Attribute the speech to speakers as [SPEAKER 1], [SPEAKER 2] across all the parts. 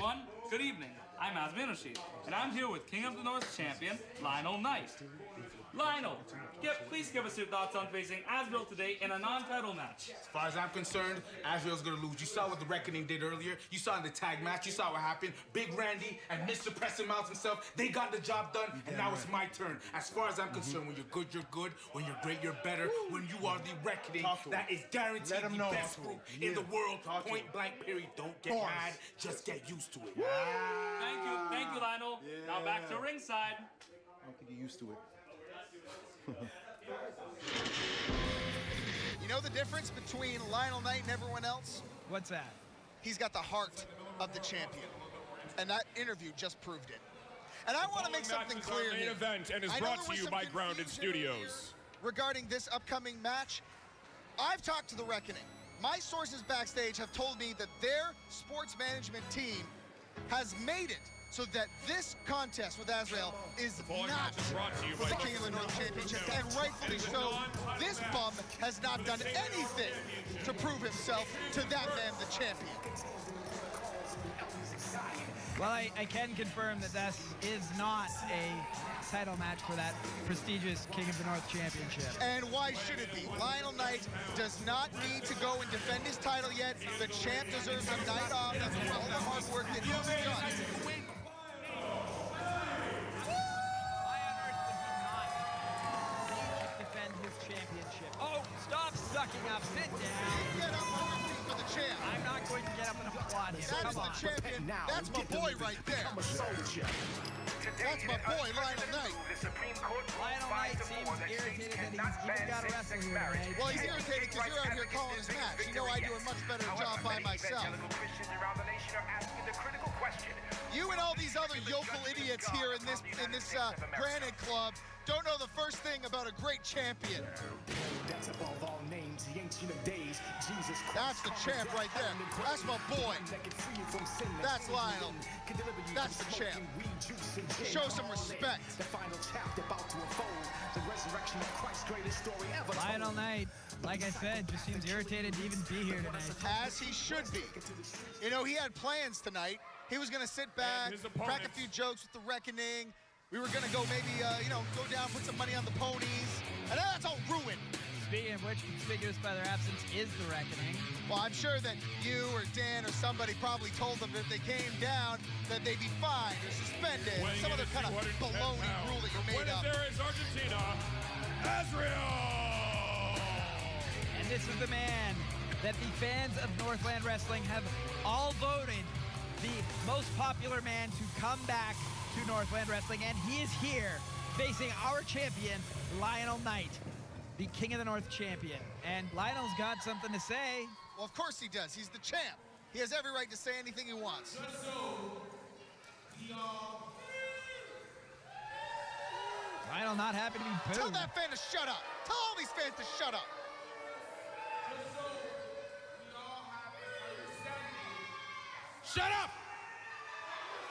[SPEAKER 1] everyone. Good evening. I'm Azrieal, and I'm here with King of the North champion, Lionel Knight. Lionel, please give us your thoughts on facing Azrieal today in a non-title match.
[SPEAKER 2] As far as I'm concerned, Azriel's gonna lose. You saw what the Reckoning did earlier. You saw in the tag match. You saw what happened. Big Randy and Mr. Preston Miles himself, they got the job done, and now it's my turn. As far as I'm concerned, when you're good, you're good. When you're great, you're better. When you are the Reckoning, that is guaranteed the best group in the world. Point blank, period. Don't get mad. Just get used to it.
[SPEAKER 1] Thank you, Lionel.
[SPEAKER 3] Yeah.
[SPEAKER 1] Now back to ringside.
[SPEAKER 3] I don't think you're used to it.
[SPEAKER 4] You know the difference between Lionel Knight and everyone else?
[SPEAKER 5] What's that?
[SPEAKER 4] He's got the heart of the champion. And that interview just proved it. And I want to make something clear
[SPEAKER 6] main
[SPEAKER 4] here.
[SPEAKER 6] event and is brought to you by Grounded Studios.
[SPEAKER 4] Regarding this upcoming match, I've talked to the Reckoning. My sources backstage have told me that their sports management team has made it so that this contest with Azrieal is not for the King of the North Championship, and rightfully so. This bum has not done anything to prove himself to that man, the champion.
[SPEAKER 5] Well, I can confirm that this is not a title match for that prestigious King of the North Championship.
[SPEAKER 4] And why should it be? Lionel Knight does not need to go and defend his title yet. The champ deserves a night off after all the hard work that he's done.
[SPEAKER 5] Championship. Oh, stop sucking up. Sit down.
[SPEAKER 4] Get up on your feet for the champ.
[SPEAKER 5] I'm not going to get up and applaud him.
[SPEAKER 4] That is the champion. That's my boy right there. That's my boy, Lionel Knight.
[SPEAKER 5] Lionel Knight seems irritated that he's even got to wrestle here today.
[SPEAKER 4] Well, he's irritated because you're out here calling his match. You know I do a much better job by myself. You and all these other yokel idiots here in this Granite Club don't know the first thing about a great champion.
[SPEAKER 7] That's above all names, the ancient of days, Jesus Christ.
[SPEAKER 4] That's the champ right there. That's my boy. That's Lionel. That's the champ. Show some respect.
[SPEAKER 7] The final chapter about to unfold. The resurrection of Christ's greatest story ever.
[SPEAKER 5] Lionel Knight, like I said, just seems irritated to even be here tonight.
[SPEAKER 4] As he should be. You know, he had plans tonight. He was going to sit back, crack a few jokes with the Reckoning. We were going to go maybe, go down, put some money on the ponies. And now that's all ruined.
[SPEAKER 5] Speaking of which, conspicuous by their absence is the Reckoning.
[SPEAKER 4] Well, I'm sure that you or Dan or somebody probably told them that if they came down, that they'd be fined or suspended. Some other kind of baloney rule that you made up.
[SPEAKER 6] There is Argentina, Azrieal!
[SPEAKER 5] And this is the man that the fans of Northland Wrestling have all voted the most popular man to come back to Northland Wrestling, and he is here facing our champion, Lionel Knight, the King of the North champion. And Lionel's got something to say.
[SPEAKER 4] Well, of course he does. He's the champ. He has every right to say anything he wants.
[SPEAKER 5] Lionel not happy to be booed.
[SPEAKER 4] Tell that fan to shut up. Tell all these fans to shut up.
[SPEAKER 6] Shut up!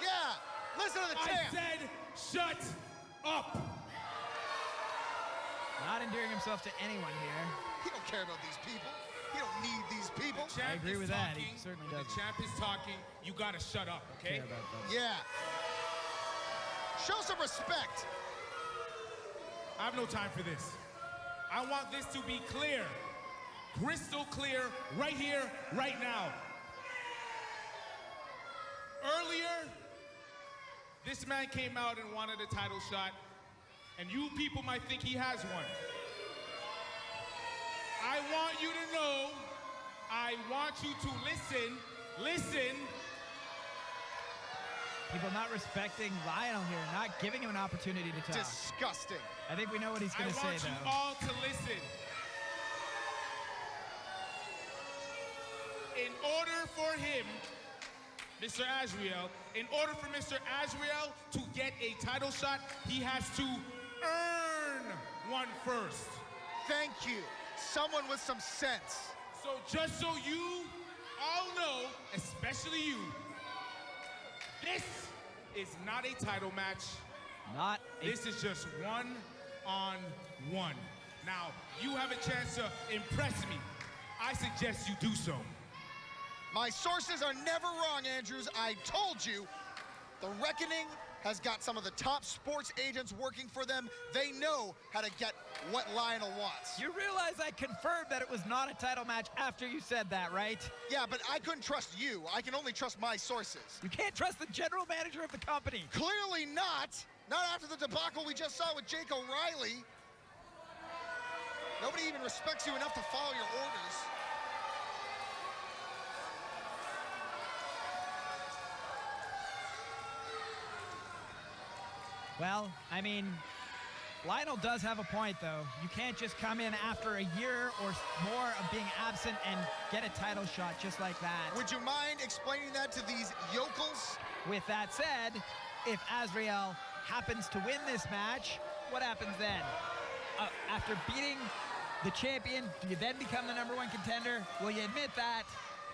[SPEAKER 4] Yeah, listen to the champ.
[SPEAKER 6] I said shut up!
[SPEAKER 5] Not endearing himself to anyone here.
[SPEAKER 4] He don't care about these people. He don't need these people.
[SPEAKER 5] I agree with that. He certainly does.
[SPEAKER 6] The champ is talking. You gotta shut up, okay?
[SPEAKER 4] Yeah. Show some respect.
[SPEAKER 2] I have no time for this. I want this to be clear. Crystal clear, right here, right now. Earlier, this man came out and wanted a title shot, and you people might think he has one. I want you to know, I want you to listen.
[SPEAKER 5] People not respecting Lionel here, not giving him an opportunity to talk.
[SPEAKER 4] Disgusting.
[SPEAKER 5] I think we know what he's going to say, though.
[SPEAKER 2] I want you all to listen. In order for him, Mr. Azrieal, in order for Mr. Azrieal to get a title shot, he has to earn one first.
[SPEAKER 4] Thank you. Someone with some sense.
[SPEAKER 2] So just so you all know, especially you, this is not a title match. This is just one-on-one. Now, you have a chance to impress me. I suggest you do so.
[SPEAKER 4] My sources are never wrong, Andrews. I told you. The Reckoning has got some of the top sports agents working for them. They know how to get what Lionel wants.
[SPEAKER 5] You realize I confirmed that it was not a title match after you said that, right?
[SPEAKER 4] Yeah, but I couldn't trust you. I can only trust my sources.
[SPEAKER 5] You can't trust the general manager of the company.
[SPEAKER 4] Clearly not. Not after the debacle we just saw with Jake O'Reilly. Nobody even respects you enough to follow your orders.
[SPEAKER 5] Well, I mean, Lionel does have a point, though. You can't just come in after a year or more of being absent and get a title shot just like that.
[SPEAKER 4] Would you mind explaining that to these yokels?
[SPEAKER 5] With that said, if Azrieal happens to win this match, what happens then? After beating the champion, do you then become the #1 contender? Will you admit that?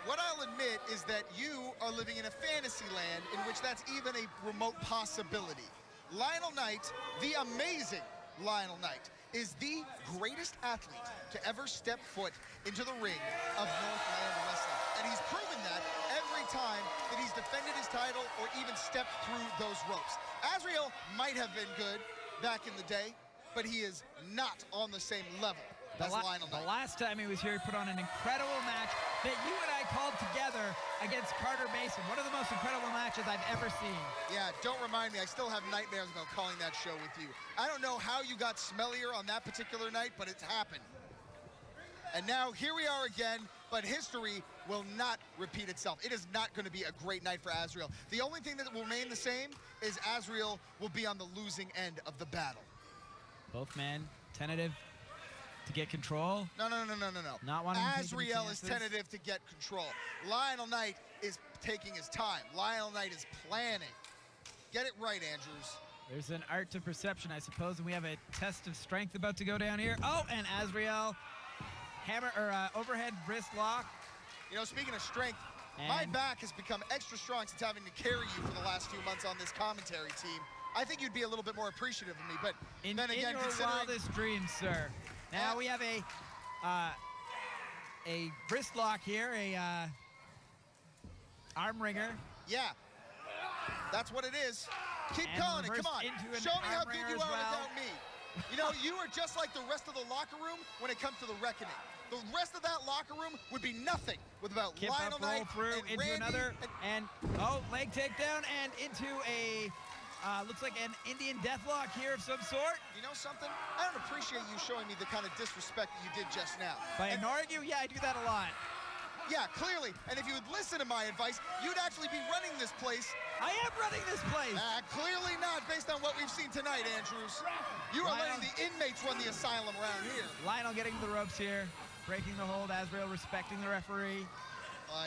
[SPEAKER 4] What I'll admit is that you are living in a fantasy land in which that's even a remote possibility. Lionel Knight, the amazing Lionel Knight, is the greatest athlete to ever step foot into the ring of Northland Wrestling. And he's proven that every time that he's defended his title or even stepped through those ropes. Azrieal might have been good back in the day, but he is not on the same level as Lionel Knight.
[SPEAKER 5] The last time he was here, he put on an incredible match that you and I called together against Carter Mason. One of the most incredible matches I've ever seen.
[SPEAKER 4] Yeah, don't remind me. I still have nightmares about calling that show with you. I don't know how you got smellier on that particular night, but it's happened. And now here we are again, but history will not repeat itself. It is not going to be a great night for Azrieal. The only thing that will remain the same is Azrieal will be on the losing end of the battle.
[SPEAKER 5] Both men tentative to get control.
[SPEAKER 4] No.
[SPEAKER 5] Not wanting to take any
[SPEAKER 4] Azrieal is
[SPEAKER 5] chances.
[SPEAKER 4] tentative to get control. Lionel Knight is taking his time. Lionel Knight is planning. Get it right, Andrews.
[SPEAKER 5] There's an art to perception, I suppose, and we have a test of strength about to go down here. Oh, and Azrieal hammer or overhead wrist lock.
[SPEAKER 4] You know, speaking of strength, my back has become extra strong since having to carry you for the last few months on this commentary team. I think you'd be a little bit more appreciative of me, but
[SPEAKER 5] In
[SPEAKER 4] then again,
[SPEAKER 5] your
[SPEAKER 4] considering
[SPEAKER 5] wildest dreams, sir. Now we have a wrist lock here, a arm wringer.
[SPEAKER 4] yeah, that's what it is. Keep
[SPEAKER 5] And
[SPEAKER 4] calling it. Come
[SPEAKER 5] reversed
[SPEAKER 4] on.
[SPEAKER 5] into an
[SPEAKER 4] Show me how
[SPEAKER 5] arm
[SPEAKER 4] good
[SPEAKER 5] wringer
[SPEAKER 4] you
[SPEAKER 5] as
[SPEAKER 4] are
[SPEAKER 5] well.
[SPEAKER 4] without me. You know, you are just like the rest of the locker room when it comes to the Reckoning. The rest of that locker room would be nothing without
[SPEAKER 5] Kip
[SPEAKER 4] Lionel
[SPEAKER 5] up, roll
[SPEAKER 4] Knight
[SPEAKER 5] through
[SPEAKER 4] and
[SPEAKER 5] into
[SPEAKER 4] Randy
[SPEAKER 5] another,
[SPEAKER 4] and
[SPEAKER 5] and leg takedown and into a looks like an Indian deathlock here of some sort.
[SPEAKER 4] you know something? I don't appreciate you showing me the kind of disrespect that you did just now.
[SPEAKER 5] By
[SPEAKER 4] And-
[SPEAKER 5] ignoring you, yeah, I do that a lot.
[SPEAKER 4] yeah, clearly. And if you would listen to my advice, you'd actually be running this place.
[SPEAKER 5] I am running this place.
[SPEAKER 4] Clearly not, based on what we've seen tonight, Andrews. You are
[SPEAKER 5] Lionel-
[SPEAKER 4] letting the inmates run the asylum around here.
[SPEAKER 5] Lionel getting the ropes here, breaking the hold. Azrieal respecting the referee.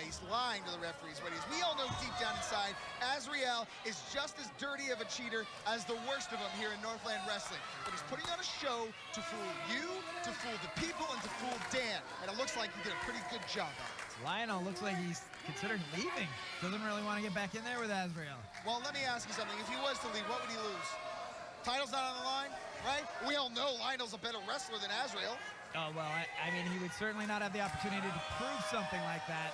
[SPEAKER 4] He's lying to the referees, but we all know deep down inside, Azrieal is just as dirty of a cheater as the worst of them here in Northland Wrestling. But he's putting on a show to fool you, to fool the people, and to fool Dan. And it looks like he did a pretty good job at it.
[SPEAKER 5] Lionel looks like he's considering leaving. Doesn't really want to get back in there with Azrieal.
[SPEAKER 4] Well, let me ask you something. If he was to leave, what would he lose? Title's not on the line, right? We all know Lionel's a better wrestler than Azrieal.
[SPEAKER 5] Oh, well, I mean, he would certainly not have the opportunity to prove something like that.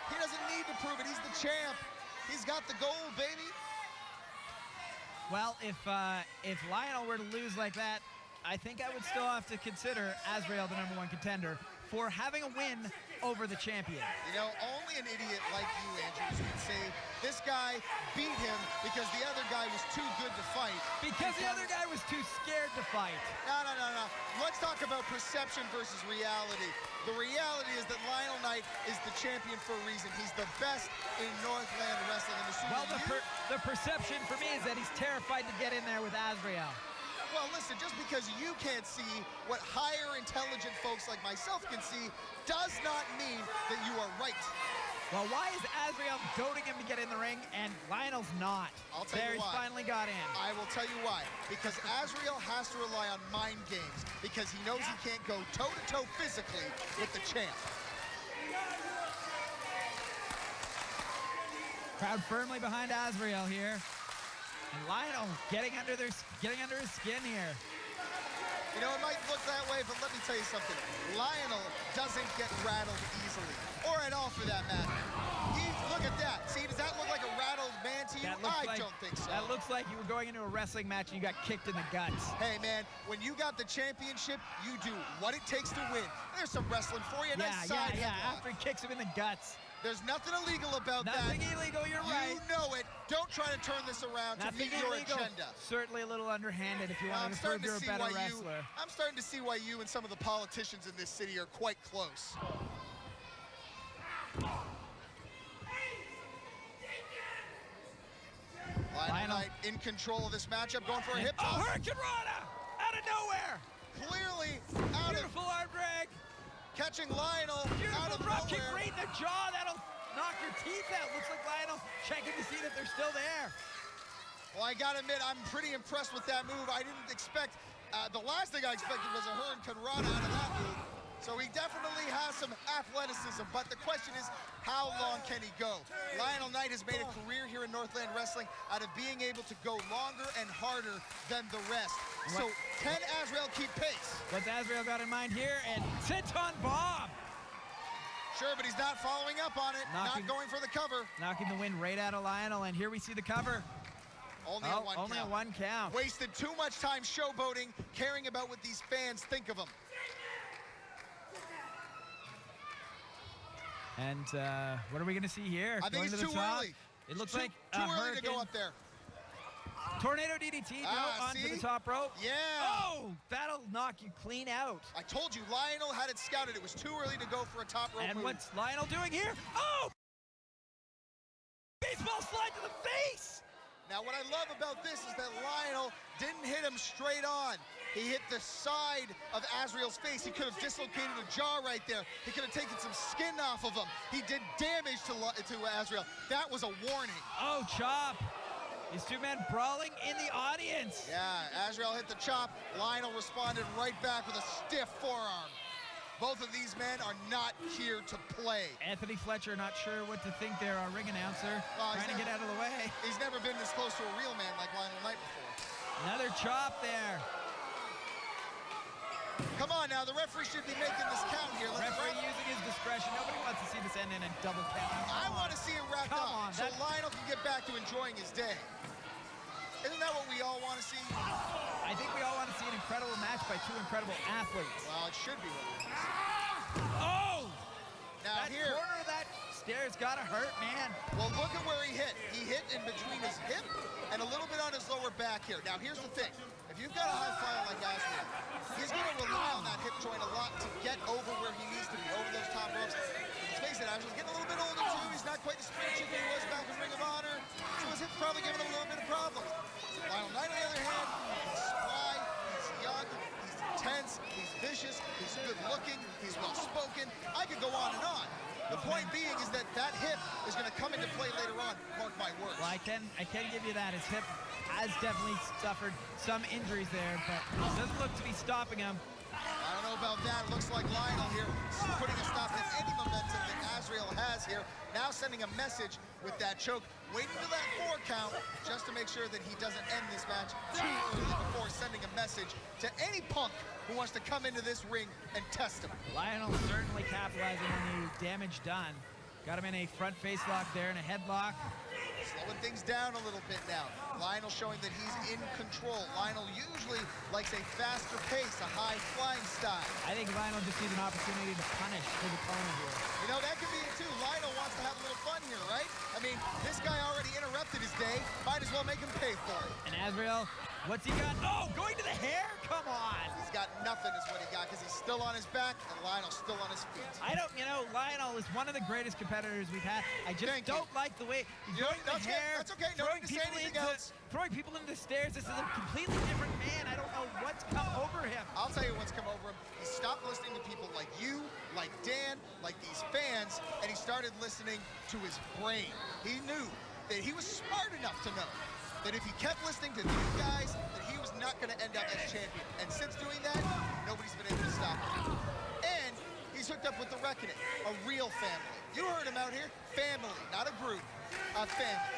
[SPEAKER 4] He doesn't need to prove it. He's the champ. He's got the gold, baby.
[SPEAKER 5] Well, if Lionel were to lose like that, I think I would still have to consider Azrieal the #1 contender for having a win over the champion.
[SPEAKER 4] You know, only an idiot like you, Andrews, would say this guy beat him because the other guy was too good to fight.
[SPEAKER 5] Because the other guy was too scared to fight.
[SPEAKER 4] No. Let's talk about perception versus reality. The reality is that Lionel Knight is the champion for a reason. He's the best in Northland Wrestling. And
[SPEAKER 5] Well, the perception for me is that he's terrified to get in there with Azrieal.
[SPEAKER 4] Well, listen, just because you can't see what higher intelligent folks like myself can see does not mean that you are right.
[SPEAKER 5] Well, why is Azrieal goading him to get in the ring and Lionel's not?
[SPEAKER 4] I'll tell
[SPEAKER 5] there
[SPEAKER 4] you
[SPEAKER 5] he's
[SPEAKER 4] why.
[SPEAKER 5] finally got in.
[SPEAKER 4] I will tell you why. Because Azrieal has to rely on mind games because he knows he can't go toe-to-toe physically with the champ.
[SPEAKER 5] Crowd firmly behind Azrieal here. And Lionel getting under his skin here.
[SPEAKER 4] You know, it might look that way, but let me tell you something. Lionel doesn't get rattled easily, or at all for that matter. that? See, does that look like a rattled man to you? I don't think so.
[SPEAKER 5] That looks like you were going into a wrestling match and you got kicked in the guts.
[SPEAKER 4] Hey, man, when you got the championship, you do what it takes to win. There's some wrestling for you. Nice side headlock.
[SPEAKER 5] After he kicks him in the guts.
[SPEAKER 4] There's nothing illegal about that.
[SPEAKER 5] Nothing illegal, you're right.
[SPEAKER 4] You know it. Don't try to turn this around to meet your agenda.
[SPEAKER 5] Certainly a little underhanded if you want to prove you're a better wrestler.
[SPEAKER 4] I'm starting to see why you and some of the politicians in this city are quite close. Lionel Knight in control of this matchup, going for a hip toss.
[SPEAKER 5] Oh, Hurricane Rana! Out of nowhere!
[SPEAKER 4] Clearly out of...
[SPEAKER 5] Beautiful arm drag.
[SPEAKER 4] Catching Lionel out of
[SPEAKER 5] drop kick
[SPEAKER 4] nowhere.
[SPEAKER 5] right in the jaw. That'll knock your teeth out. Looks like Lionel checking to see that they're still there.
[SPEAKER 4] Well, I gotta admit, I'm pretty impressed with that move. I didn't expect, the last thing I expected was a Hurricane Rana out of that move. So he definitely has some athleticism, but the question is, how long can he go? Lionel Knight has made a career here in Northland Wrestling out of being able to go longer and harder than the rest. So can Azrieal keep pace?
[SPEAKER 5] What's Azrieal got in mind here? And Senton Bomb!
[SPEAKER 4] Sure, but he's not following up on it, not going for the cover.
[SPEAKER 5] Knocking the wind right out of Lionel, and here we see the cover.
[SPEAKER 4] Only a one count. Wasted too much time showboating, caring about what these fans think of him.
[SPEAKER 5] And what are we going to see here?
[SPEAKER 4] I think it's too early.
[SPEAKER 5] It looks like
[SPEAKER 4] too early to go up there.
[SPEAKER 5] Tornado DDT onto the top rope.
[SPEAKER 4] Yeah.
[SPEAKER 5] Oh, that'll knock you clean out.
[SPEAKER 4] I told you, Lionel had it scouted. It was too early to go for a top rope move.
[SPEAKER 5] And what's Lionel doing here? Oh! Baseball slide to the face!
[SPEAKER 4] Now, what I love about this is that Lionel didn't hit him straight on. He hit the side of Azrieal's face. He could have dislocated a jaw right there. He could have taken some skin off of him. He did damage to Azrieal. That was a warning.
[SPEAKER 5] Oh, chop. These two men brawling in the audience.
[SPEAKER 4] Yeah, Azrieal hit the chop. Lionel responded right back with a stiff forearm. Both of these men are not here to play.
[SPEAKER 5] Anthony Fletcher not sure what to think there, our ring announcer, trying to get out of the way.
[SPEAKER 4] He's never been this close to a real man like Lionel Knight before.
[SPEAKER 5] Another chop there.
[SPEAKER 4] Come on now, the referee should be making this count here.
[SPEAKER 5] Referee using his discretion. Nobody wants to see this end in a double count.
[SPEAKER 4] I want to see it wrapped up so Lionel can get back to enjoying his day. Isn't that what we all want to see?
[SPEAKER 5] I think we all want to see an incredible match by two incredible athletes.
[SPEAKER 4] Well, it should be what we want to see.
[SPEAKER 5] Oh!
[SPEAKER 4] Now
[SPEAKER 5] that
[SPEAKER 4] here,
[SPEAKER 5] corner of that stairs gotta hurt, man.
[SPEAKER 4] Well, look at where he hit. He hit in between his hip and a little bit on his lower back here. Now, here's the thing. If you've got a high flyer like Azrieal, he's going to rely on that hip joint a lot to get over where he needs to be, over those top ropes. Let's face it, Azrieal's getting a little bit older, too. He's not quite the spring chicken he was back in Ring of Honor, so his hip's probably giving him a little bit of problems. Lionel Knight, on the other hand, he's spry, he's young, he's intense, he's vicious, he's good-looking, he's well-spoken. I could go on and on. The point being is that that hip is going to come into play later on, mark my words.
[SPEAKER 5] Well, I can give you that. His hip has definitely suffered some injuries there, but it doesn't look to be stopping him.
[SPEAKER 4] I don't know about that. It looks like Lionel here putting a stop to any momentum that Azrieal has here. Now sending a message with that choke, waiting for that 4 count just to make sure that he doesn't end this match too early before sending a message to any punk who wants to come into this ring and test him.
[SPEAKER 5] Lionel certainly capitalizing on the damage done. Got him in a front face lock there and a headlock.
[SPEAKER 4] Slowing things down a little bit now. Lionel showing that he's in control. Lionel usually likes a faster pace, a high flying style.
[SPEAKER 5] I think Lionel just needs an opportunity to punish for the corner here.
[SPEAKER 4] You know, that could be it too. Lionel wants to have a little fun here, right? I mean, this guy already interrupted his day. Might as well make him pay for it.
[SPEAKER 5] And Azrieal, what's he got? Oh, going to the hair? Come on.
[SPEAKER 4] He's got nothing is what he got because he's still on his back and Lionel's still on his feet.
[SPEAKER 5] Lionel is one of the greatest competitors we've had. I just don't like the way he's going to the hair.
[SPEAKER 4] That's okay. No need to say anything else.
[SPEAKER 5] Throwing people into the stairs. This is a completely different man. I don't know what's come over him.
[SPEAKER 4] I'll tell you what's come over him. He stopped listening to people like you, like Dan, like these fans, and he started listening to his brain. He knew that he was smart enough to know that if he kept listening to these guys, that he was not going to end up as champion. And since doing that, nobody's been able to stop him. And he's hooked up with the Reckoning, a real family. You heard him out here. Family, not a group, a family.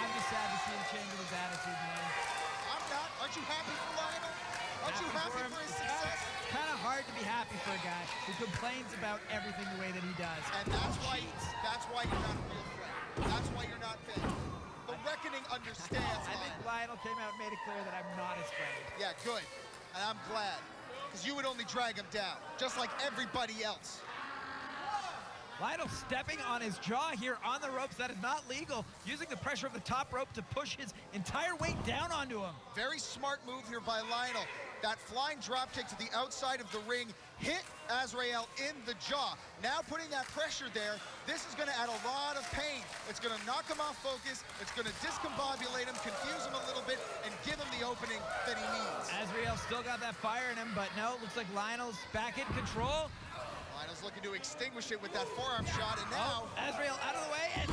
[SPEAKER 5] I'm just sad to see him change his attitude, man.
[SPEAKER 4] I'm not. Aren't you happy for Lionel? Aren't you happy for his success?
[SPEAKER 5] Kind of hard to be happy for a guy who complains about everything the way that he does.
[SPEAKER 4] And that's why you're not a real friend. That's why you're not fan. The Reckoning understands.
[SPEAKER 5] I think Lionel came out and made it clear that I'm not his friend.
[SPEAKER 4] Yeah, good. And I'm glad. Because you would only drag him down, just like everybody else.
[SPEAKER 5] Lionel stepping on his jaw here on the ropes. That is not legal. Using the pressure of the top rope to push his entire weight down onto him.
[SPEAKER 4] Very smart move here by Lionel. That flying dropkick to the outside of the ring hit Azrieal in the jaw. Now putting that pressure there, this is going to add a lot of pain. It's going to knock him off focus. It's going to discombobulate him, confuse him a little bit, and give him the opening that he needs.
[SPEAKER 5] Azrieal still got that fire in him, but no, looks like Lionel's back in control.
[SPEAKER 4] Lionel's looking to extinguish it with that forearm shot, and now...
[SPEAKER 5] Azrieal out of the way, and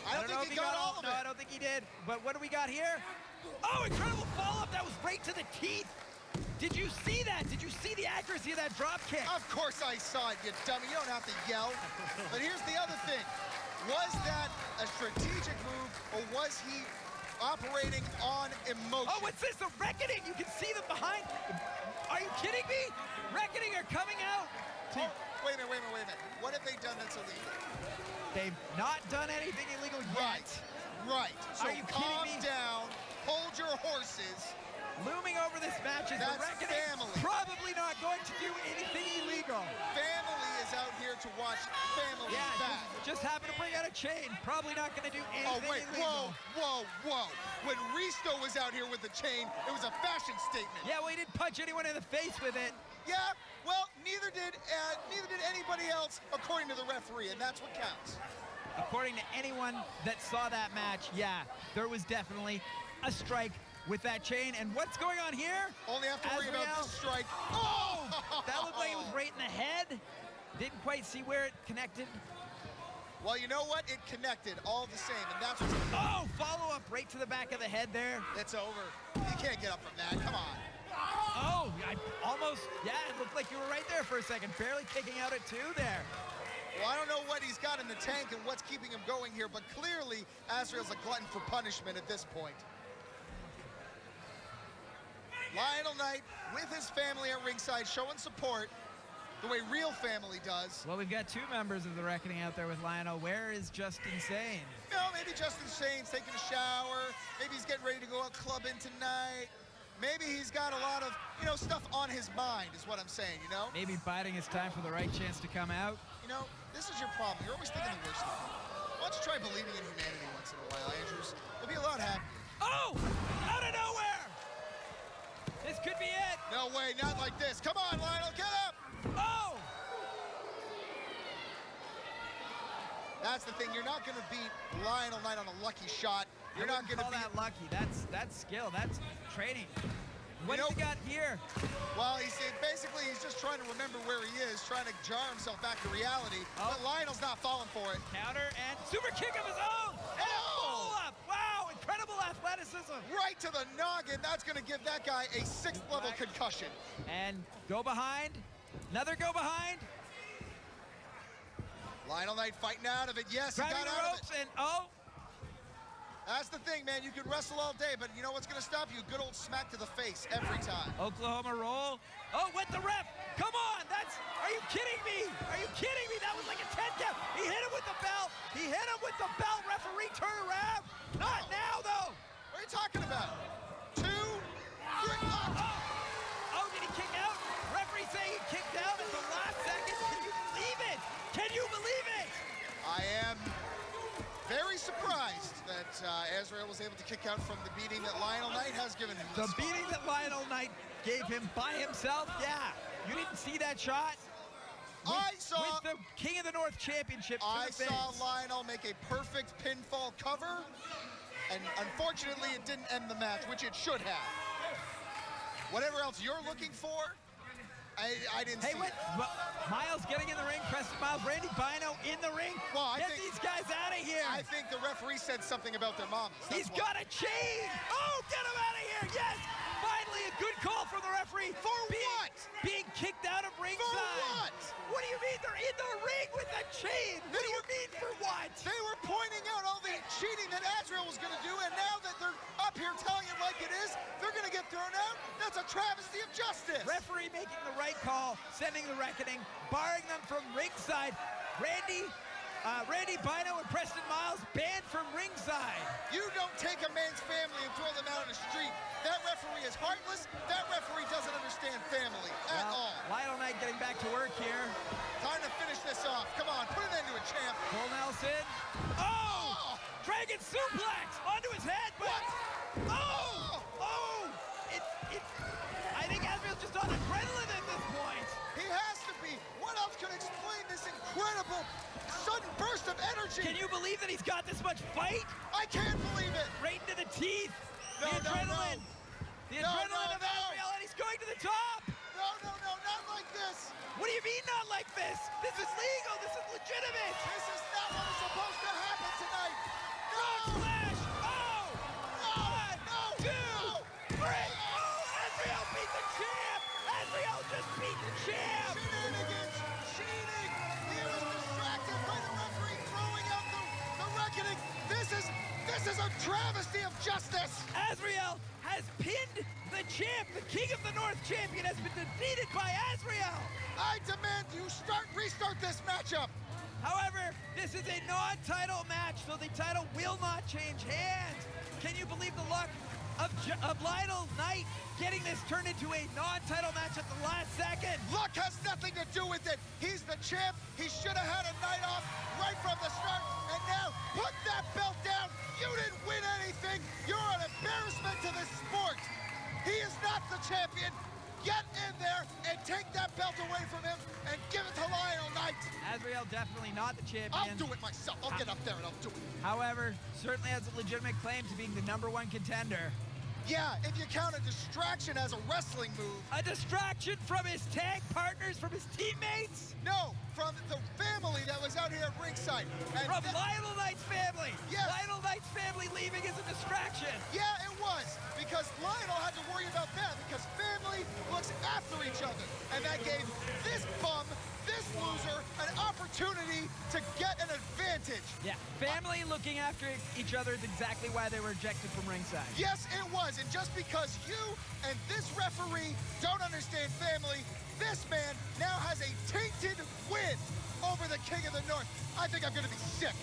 [SPEAKER 4] I don't think he got all of it.
[SPEAKER 5] No, I don't think he did. But what do we got here? Oh, incredible follow-up. That was right to the teeth. Did you see that? Did you see the accuracy of that drop kick?
[SPEAKER 4] Of course I saw it, you dummy. You don't have to yell. But here's the other thing. Was that a strategic move, or was he operating on emotion?
[SPEAKER 5] Oh, what's this? The Reckoning. You can see them behind. Are you kidding me? Reckoning are coming out.
[SPEAKER 4] Oh, wait a minute. What have they done that's illegal?
[SPEAKER 5] They've not done anything illegal yet.
[SPEAKER 4] Right. So
[SPEAKER 5] Are you kidding me?
[SPEAKER 4] calm down. Hold your horses.
[SPEAKER 5] Looming over this match is the
[SPEAKER 4] That's
[SPEAKER 5] Reckoning.
[SPEAKER 4] family.
[SPEAKER 5] Probably not going to do anything illegal.
[SPEAKER 4] Family is out here to watch family back.
[SPEAKER 5] Just happened to bring out a chain. Probably not going to do anything
[SPEAKER 4] Oh, wait.
[SPEAKER 5] illegal.
[SPEAKER 4] Whoa. When Risto was out here with the chain, it was a fashion statement.
[SPEAKER 5] Yeah, well, he didn't punch anyone in the face with it.
[SPEAKER 4] Yeah, well, neither did anybody else, according to the referee, and that's what counts.
[SPEAKER 5] According to anyone that saw that match, yeah, there was definitely a strike with that chain. And what's going on here?
[SPEAKER 4] Only have to worry about
[SPEAKER 5] Azrieal.
[SPEAKER 4] this strike.
[SPEAKER 5] Oh! That looked like it was right in the head. Didn't quite see where it connected.
[SPEAKER 4] Well, you know what? It connected all the same, and that's what's...
[SPEAKER 5] Oh, follow-up right to the back of the head there.
[SPEAKER 4] It's over. You can't get up from that. Come on.
[SPEAKER 5] Oh, I almost, yeah, it looked like you were right there for a second. Barely kicking out at 2 there.
[SPEAKER 4] Well, I don't know what he's got in the tank and what's keeping him going here, but clearly Azrael's a glutton for punishment at this point. Lionel Knight with his family at ringside showing support the way real family does.
[SPEAKER 5] Well, we've got 2 members of the Reckoning out there with Lionel. Where is Justin Sane?
[SPEAKER 4] You know, maybe Justin Sane's taking a shower. Maybe he's getting ready to go out clubbing tonight. Maybe he's got a lot of, stuff on his mind is what I'm saying,
[SPEAKER 5] Maybe biding his time for the right chance to come out.
[SPEAKER 4] This is your problem. You're always thinking the worst of it. Why don't you try believing in humanity once in a while, Andrews? You'll be a lot happier.
[SPEAKER 5] Oh! Out of nowhere! This could be it!
[SPEAKER 4] No way, not like this. Come on, Lionel, get up!
[SPEAKER 5] Oh!
[SPEAKER 4] That's the thing. You're not going to beat Lionel Knight on a lucky shot. You're not going to beat...
[SPEAKER 5] that lucky. That's skill. That's training. What has he got here?
[SPEAKER 4] Well, he's just trying to remember where he is, trying to jar himself back to reality.
[SPEAKER 5] Oh.
[SPEAKER 4] But Lionel's not falling for it.
[SPEAKER 5] Counter and super kick of his own! And a follow-up! Wow, incredible athleticism!
[SPEAKER 4] Right to the noggin. That's going to give that guy a 6th level concussion.
[SPEAKER 5] And go behind. Another go behind.
[SPEAKER 4] Lionel Knight fighting out of it. Yes, he
[SPEAKER 5] Grabbing
[SPEAKER 4] got
[SPEAKER 5] the
[SPEAKER 4] out
[SPEAKER 5] ropes
[SPEAKER 4] of it.
[SPEAKER 5] and oh!
[SPEAKER 4] That's the thing, man. You can wrestle all day, but you know what's going to stop you? A good old smack to the face every time.
[SPEAKER 5] Oklahoma roll. Oh, with the ref. Come on. Are you kidding me? Are you kidding me? That was like a 10 count. He hit him with the belt. He hit him with the belt. Referee turn around. Not now, though.
[SPEAKER 4] What are you talking about? 2, 3,
[SPEAKER 5] Oh, did he kick out? Referee saying he kicked out at the last second. Can you believe it? Can you believe it?
[SPEAKER 4] I am very surprised that Azrieal was able to kick out from the beating that Lionel Knight has given him.
[SPEAKER 5] The beating that Lionel Knight gave him by himself, yeah. You didn't see that shot? With the King of the North Championship to
[SPEAKER 4] I
[SPEAKER 5] the face.
[SPEAKER 4] saw Lionel make a perfect pinfall cover, and unfortunately it didn't end the match, which it should have. Whatever else you're looking for, I didn't see it.
[SPEAKER 5] Well, Miles getting in the ring, Preston Miles, Randy Bino in the ring.
[SPEAKER 4] Well,
[SPEAKER 5] Get these guys out of here.
[SPEAKER 4] I think the referee said something about their moms.
[SPEAKER 5] He's got a chain. Oh, get him out of here. Yes, finally a good call from the referee.
[SPEAKER 4] For what?
[SPEAKER 5] Being kicked out of ringside.
[SPEAKER 4] For what?
[SPEAKER 5] What do you mean? They're in the ring with a chain. What do you mean for what?
[SPEAKER 4] They were pointing out all the cheating that Azrieal was going to do, and now that they're up up here telling it like it is, they're going to get thrown out. That's a travesty of justice.
[SPEAKER 5] Referee making the right call, sending the reckoning, barring them from ringside. Randy Bino and Preston Miles banned from ringside.
[SPEAKER 4] You don't take a man's family and throw them out on the street. That referee is heartless. That referee doesn't understand family at all.
[SPEAKER 5] Lionel Knight getting back to work here.
[SPEAKER 4] Time to finish this off. Come on, put an end to it, champ.
[SPEAKER 5] Cole Nelson. Oh! Dragon suplex onto his head, but... Oh! Oh! I think Azrieal's just on adrenaline at this point.
[SPEAKER 4] He has to be. What else can explain this incredible sudden burst of energy?
[SPEAKER 5] Can you believe that he's got this much fight?
[SPEAKER 4] I can't believe it.
[SPEAKER 5] Right into the teeth.
[SPEAKER 4] No,
[SPEAKER 5] the adrenaline.
[SPEAKER 4] no.
[SPEAKER 5] The adrenaline of Azrieal, and he's going to the top.
[SPEAKER 4] No, not like this.
[SPEAKER 5] What do you mean not like this? This is legal. This is legitimate.
[SPEAKER 4] This is not what was supposed to happen tonight. No.
[SPEAKER 5] Flash. Oh.
[SPEAKER 4] No.
[SPEAKER 5] One,
[SPEAKER 4] No.
[SPEAKER 5] two, three. Oh, Azrieal beat the champ. Azrieal just beat the champ.
[SPEAKER 4] Shenanigans. Cheating. He was distracted by the referee throwing out the reckoning. This is a travesty of justice.
[SPEAKER 5] Azrieal has pinned the champ. The King of the North champion has been defeated by Azrieal.
[SPEAKER 4] I demand you restart this matchup.
[SPEAKER 5] However, this is a non-title match, so the title will not change hands. Can you believe the luck of Lionel Knight getting this turned into a non-title match at the last second?
[SPEAKER 4] Luck has nothing to do with it. He's the champ. He should have had a night off right from the start. And now, put that belt down. You didn't win anything. You're an embarrassment to the sport. He is not the champion. Get in there and take that belt away from him and give it to Lionel Knight.
[SPEAKER 5] Azrieal definitely not the champion.
[SPEAKER 4] I'll do it myself. I'll get up there and I'll do it.
[SPEAKER 5] However, certainly has a legitimate claim to being the #1 contender.
[SPEAKER 4] Yeah, if you count a distraction as a wrestling move.
[SPEAKER 5] A distraction from his tag partners, from his teammates?
[SPEAKER 4] No, from the family that was out here at ringside. And
[SPEAKER 5] From Lionel Knight's family?
[SPEAKER 4] Yes.
[SPEAKER 5] Lionel Knight's family leaving is a distraction.
[SPEAKER 4] Yeah, it was, because Lionel had to worry about that, because family looks after each other. And that gave this bum, this loser, an opportunity to get an advantage.
[SPEAKER 5] Yeah, family looking after each other is exactly why they were ejected from ringside.
[SPEAKER 4] Yes, it was, and just because you and this referee don't understand family, this man now has a tainted win over the King of the North. I think I'm gonna be sick.